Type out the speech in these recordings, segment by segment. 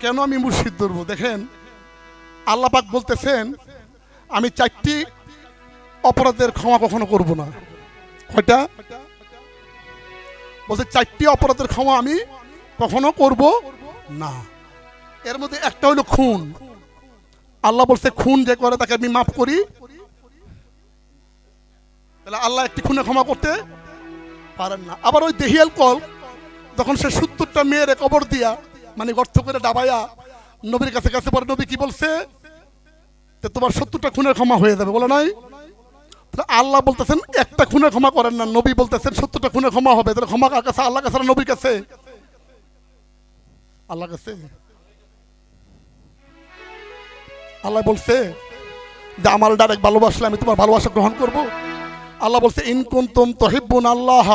কেন আমি মুর্শিদ ধরবো? দেখেন আল্লাহ পাক বলতেছেন আমি 4টি অপরাধের ক্ষমা কখনো করব না। কয়টা? বলছে 4টি অপরাধের ক্ষমা আমি কখনো করব না। এর মধ্যে একটা হলো খুন। আল্লাহ বলছে খুন যে করে তাকে আমি মাফ করি। তাহলে আল্লাহ একটি খুনে ক্ষমা করতে পারেন না। আবার ওই দেহিয়াল কল যখন সে 70টা মেয়ের কবর দিয়া মানে গর্ত করে ডাবাইয়া নবীর কাছে কাছে পরে নবী কি বলছে? তোমার 70টা খুনের ক্ষমা হয়ে যাবে, বলে নাই? আল্লাহ বলতেছেন একটা খুনের ক্ষমা করেন না, নবী বলতেছেন 70টা খুনের ক্ষমা হবে। তাহলে ক্ষমা কার কাছে? আল্লাহ কাছে না নবীর কাছে? আল্লাহ কাছে। আল্লাহ বলছে যে আমার ডাইরেক্ট ভালোবাসলে আমি তোমার ভালোবাসা গ্রহণ করব। আল্লাহ বলছে ইন কুনতুম তুহিব্বুন আল্লাহ,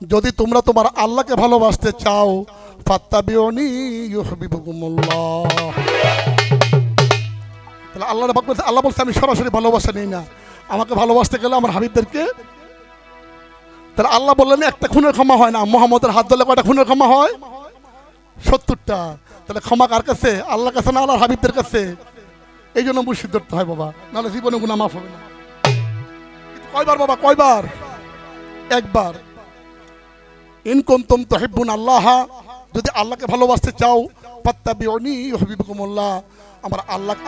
যদি তোমরা তোমার আল্লাহকে ভালোবাসতে চাও ফাত্তাবিউনি ইউহিব্বুকুমুল্লাহ। তাহলে আল্লাহ বলছে আমি সরাসরি ভালোবাসা নেই না, আমাকে ভালোবাসতে গেলে আমার হাবিবদেরকে। তাহলে আল্লাহ বললেন একটা খুনের ক্ষমা হয় না, মুহাম্মদের হাত ধরলে কয়টা খুনের ক্ষমা হয়? 70টা। তাহলে ক্ষমা কার কাছে? আল্লাহর কাছে না আল্লাহর হাবিবদের কাছে? এই জন্য মুর্শিদ ধরতে হয় বাবা, নাহলে জীবনে গুনাহ মাফ হবে না। কয়বার বাবা? কয়বার? একবার। ইন কুনতুম তুহিব্বুন আল্লাহ, যদি আল্লাহকে ভালোবাসতে চাও ফাত্তাবিউনি ইউহিব্বুকুমুল্লাহ,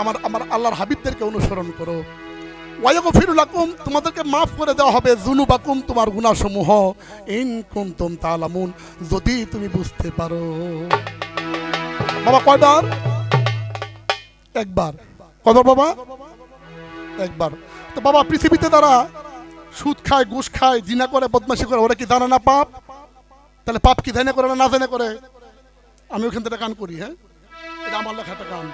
আমার আল্লাহর হাবিবদেরকে অনুসরণ করো। ওয়ায়াগফিরু লাকুম, তোমাদেরকে মাফ করে দেওয়া হবে যুনুবাকুম, তোমার গুনাহসমূহ। ইন কুনতুম তা'লামুন, যদি তুমি বুঝতে পারো। বাবা কয়বার? একবার। কয়বার বাবা? একবার। তো বাবা পৃথিবীতে তারা সুদ খায়, ঘুষ খায়, জিনা করে, বদমাশি করে, ওরা কি জানে না পাপ? তাহলে পাপ কি জানে করে না না জানে করে? আমি ওখান থেকে গান করি, হ্যাঁ, এটা আমার লেখা একটা গান।